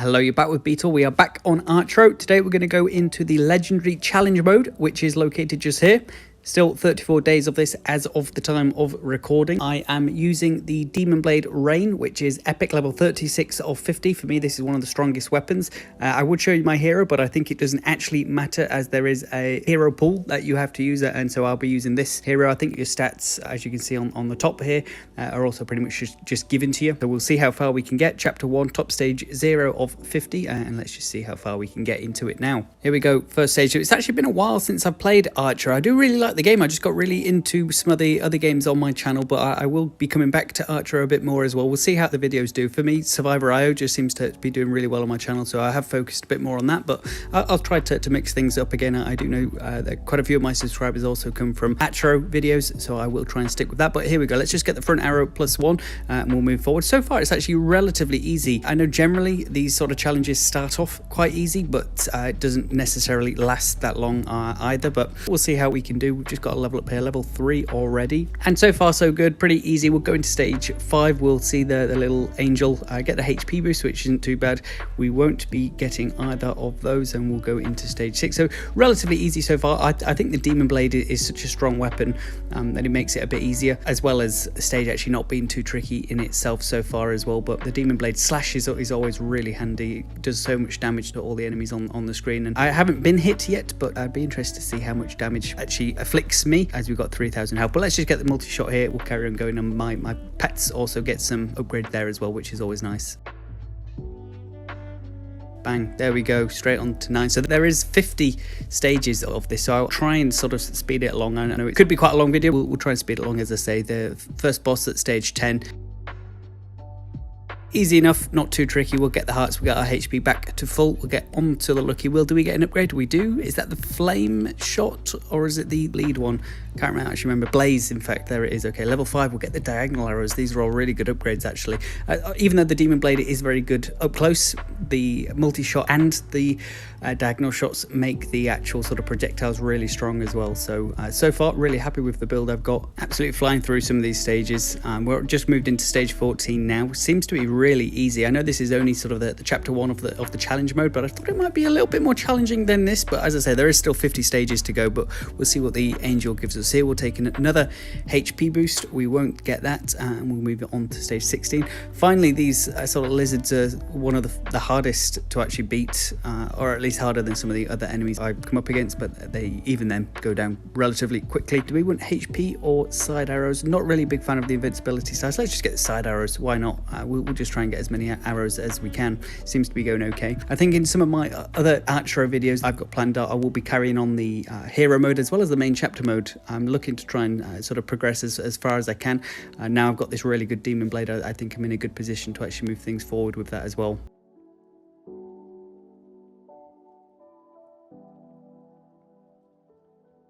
Hello, you're back with Beatle. We are back on Archero. Today we're going to go into the legendary challenge mode, which is located just here. Still 34 days of this as of the time of recording. I am using the Demon Blade Rain, which is epic level 36 of 50. For me, this is one of the strongest weapons. I would show you my hero, but I think it doesn't actually matter as there is a hero pool that you have to use, and so I'll be using this hero. I think your stats, as you can see on the top here, are also pretty much just given to you. So we'll see how far we can get. Chapter 1, top stage 0 of 50, and let's just see how far we can get into it now. Here we go, first stage. It's actually been a while since I've played Archer. I do really like the game. I just got really into some of the other games on my channel, but I will be coming back to Archer a bit more as well. We'll see how the videos do. For me, Survivor IO just seems to be doing really well on my channel, so I have focused a bit more on that, but I'll try to mix things up again. I do know that quite a few of my subscribers also come from Archero videos, so I will try and stick with that. But here we go. Let's just get the front arrow +1 and we'll move forward. So far, it's actually relatively easy. I know generally these sort of challenges start off quite easy, but it doesn't necessarily last that long either, but we'll see how we can do. We've just got a level up here, level 3 already, and so far so good, pretty easy. We'll go into stage 5. We'll see the little angel get the HP boost, which isn't too bad. We won't be getting either of those, and we'll go into stage 6. So relatively easy so far. I think the Demon Blade is such a strong weapon that it makes it a bit easier, as well as the stage actually not being too tricky in itself so far as well. But the Demon Blade slash is always really handy. It does so much damage to all the enemies on the screen, and I haven't been hit yet, but I'd be interested to see how much damage actually afflicts me, as we've got 3,000 health. But let's just get the multi-shot here. We'll carry on going, and my pets also get some upgrade there as well, which is always nice. Bang, there we go, straight on to 9. So there is 50 stages of this, so I'll try and sort of speed it along. I know it could be quite a long video. We'll try and speed it along. As I say, the first boss at stage 10, easy enough, not too tricky. We'll get the hearts, we got our HP back to full. We'll get on to the lucky wheel. Do we get an upgrade? We do. Is that the flame shot or is it the lead one? Can't actually remember. Blaze, in fact, there it is. Okay, level 5, we'll get the diagonal arrows. These are all really good upgrades, actually. Even though the Demon Blade is very good up close, the multi-shot and the diagonal shots make the actual sort of projectiles really strong as well. So so far, really happy with the build I've got. Absolutely flying through some of these stages. We're just moved into stage 14 now. Seems to be really easy. I know this is only sort of the chapter 1 of the challenge mode, but I thought it might be a little bit more challenging than this. But as I say, there is still 50 stages to go, but we'll see what the angel gives us here. We'll take another HP boost. We won't get that, and we'll move it on to stage 16. Finally, these sort of lizards are one of the hardest to actually beat, or at least harder than some of the other enemies I've come up against, but they even then go down relatively quickly. Do we want HP or side arrows? Not really a big fan of the invincibility side, so let's just get the side arrows. Why not? We'll just try and get as many arrows as we can. Seems to be going okay. I think in some of my other Archero videos I've got planned out, I will be carrying on the hero mode as well as the main chapter mode. I'm looking to try and sort of progress as far as I can. Now I've got this really good Demon Blade, I think I'm in a good position to actually move things forward with that as well.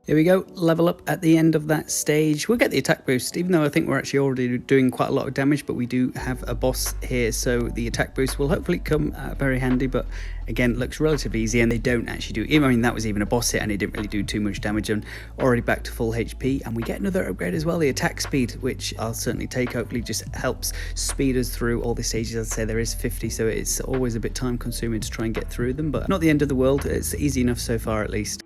Here we go, level up at the end of that stage. We'll get the attack boost, even though I think we're actually already doing quite a lot of damage, but we do have a boss here, so the attack boost will hopefully come very handy. But again, it looks relatively easy, and they don't actually do, I mean, that was even a boss hit, and it didn't really do too much damage, and already back to full HP. And we get another upgrade as well, the attack speed, which I'll certainly take. Hopefully just helps speed us through all the stages. As I say, there is 50, so it's always a bit time consuming to try and get through them, but not the end of the world. It's easy enough so far, at least.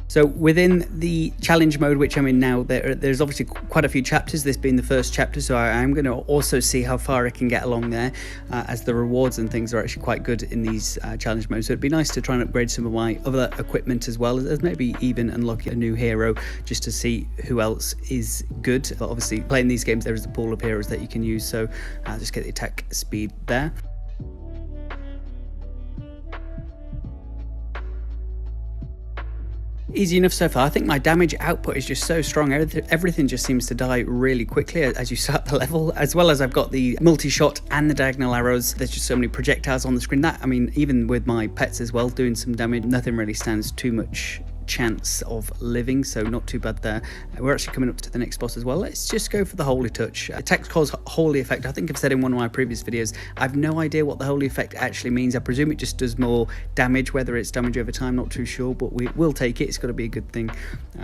So within the challenge mode, which I'm in now, there's obviously quite a few chapters, this being the first chapter, so I am going to also see how far I can get along there, as the rewards and things are actually quite good in these challenge modes. So it'd be nice to try and upgrade some of my other equipment as well, as maybe even unlock a new hero just to see who else is good. But obviously playing these games, there is a pool of heroes that you can use, so I'll just get the attack speed there. Easy enough so far. I think my damage output is just so strong. Everything just seems to die really quickly as you start the level, as well as I've got the multi-shot and the diagonal arrows. There's just so many projectiles on the screen. That, I mean, even with my pets as well doing some damage, nothing really stands too much chance of living, so not too bad there. We're actually coming up to the next boss as well. Let's just go for the holy touch. Attack cause holy effect. I think I've said in one of my previous videos, I've no idea what the holy effect actually means. I presume it just does more damage, whether it's damage over time, not too sure, but we will take it. It's got to be a good thing.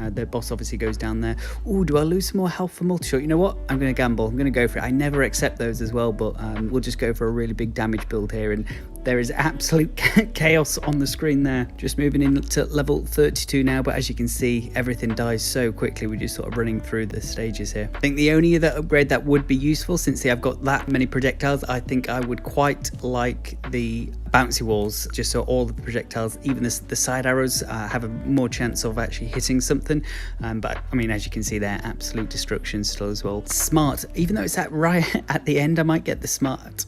The boss obviously goes down there. Oh, do I lose some more health for multi-shot? You know what, I'm going to gamble. I'm going to go for it. I never accept those as well, but we'll just go for a really big damage build here, and there is absolute chaos on the screen there. Just moving into level 32 now, but as you can see, everything dies so quickly. We're just sort of running through the stages here. I think the only other upgrade that would be useful, since I've got that many projectiles, I think I would quite like the bouncy walls, just so all of the projectiles, even the side arrows, have a more chance of actually hitting something. But I mean, as you can see, they're absolute destruction still as well. Smart, even though it's right at the end, I might get the smart.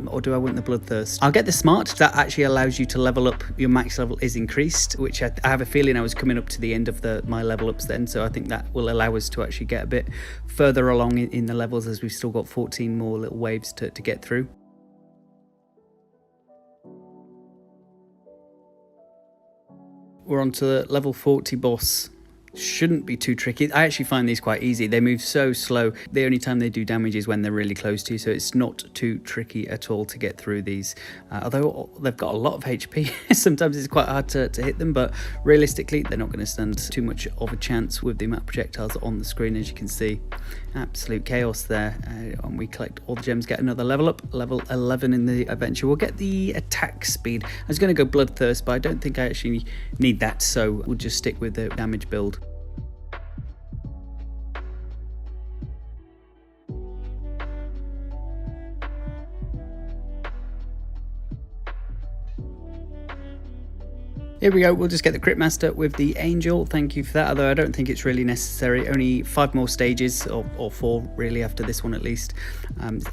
Or do I want the bloodthirst? I'll get the smart. That actually allows you to level up. Your max level is increased, which I have a feeling I was coming up to the end of my level ups then, so I think that will allow us to actually get a bit further along in the levels, as we've still got 14 more little waves to get through. We're on to the level 40 boss. Shouldn't be too tricky. I actually find these quite easy. They move so slow. The only time they do damage is when they're really close to you, so it's not too tricky at all to get through these. Although they've got a lot of HP, sometimes it's quite hard to hit them, but realistically they're not going to stand too much of a chance with the amount of projectiles on the screen. As you can see, absolute chaos there. And we collect all the gems, get another level up, level 11 in the adventure. We'll get the attack speed. I was going to go bloodthirst, but I don't think I actually need that, so we'll just stick with the damage build. Here we go, we'll just get the Crit Master with the Angel. Thank you for that, although I don't think it's really necessary. Only 5 more stages, or 4 really after this one at least.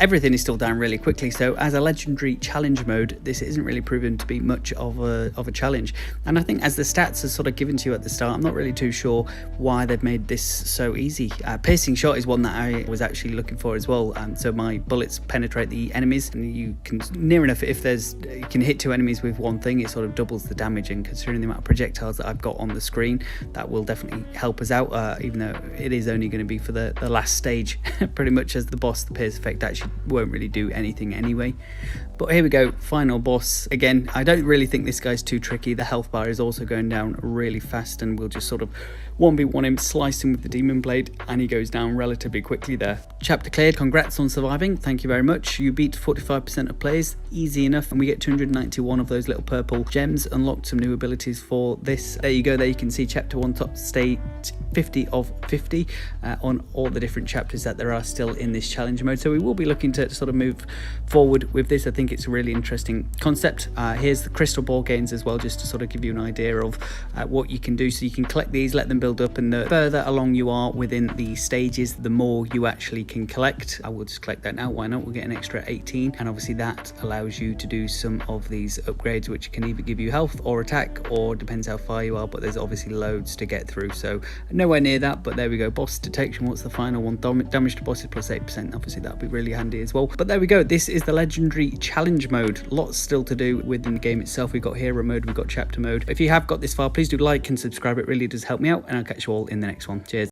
Everything is still down really quickly, so as a legendary challenge mode, this isn't really proven to be much of a challenge. And I think as the stats are sort of given to you at the start, I'm not really too sure why they've made this so easy. Piercing shot is one that I was actually looking for as well. So my bullets penetrate the enemies, and you can, near enough, if you can hit 2 enemies with one thing, it sort of doubles the damage, and considering the amount of projectiles that I've got on the screen, that will definitely help us out, even though it is only going to be for the last stage pretty much, as the boss, the pierce effect, actually won't really do anything anyway. But here we go, final boss. Again, I don't really think this guy's too tricky. The health bar is also going down really fast, and we'll just sort of 1v1 him, slice him with the demon blade, and he goes down relatively quickly there. Chapter cleared. Congrats on surviving. Thank you very much. You beat 45% of players. Easy enough, and we get 291 of those little purple gems. Unlocked some new abilities for this. There you go. There you can see chapter 1 top state 50 of 50 on all the different chapters that there are still in this challenge mode. So we will be looking to sort of move forward with this. I think it's a really interesting concept. Here's the crystal ball gains as well, just to sort of give you an idea of what you can do. So you can collect these, let them build up, and the further along you are within the stages, the more you actually can collect. I will just collect that now, why not? We'll get an extra 18, and obviously that allows you to do some of these upgrades, which can either give you health or attack, or depends how far you are, but there's obviously loads to get through, so nowhere near that. But there we go. Boss detection, what's the final one? Damage to bosses plus 8%. Obviously that would be really handy as well. But there we go, this is the legendary challenge mode. Lots still to do within the game itself. We've got hero mode, we've got chapter mode. If you have got this far, please do like and subscribe. It really does help me out, and I'll catch you all in the next one. Cheers.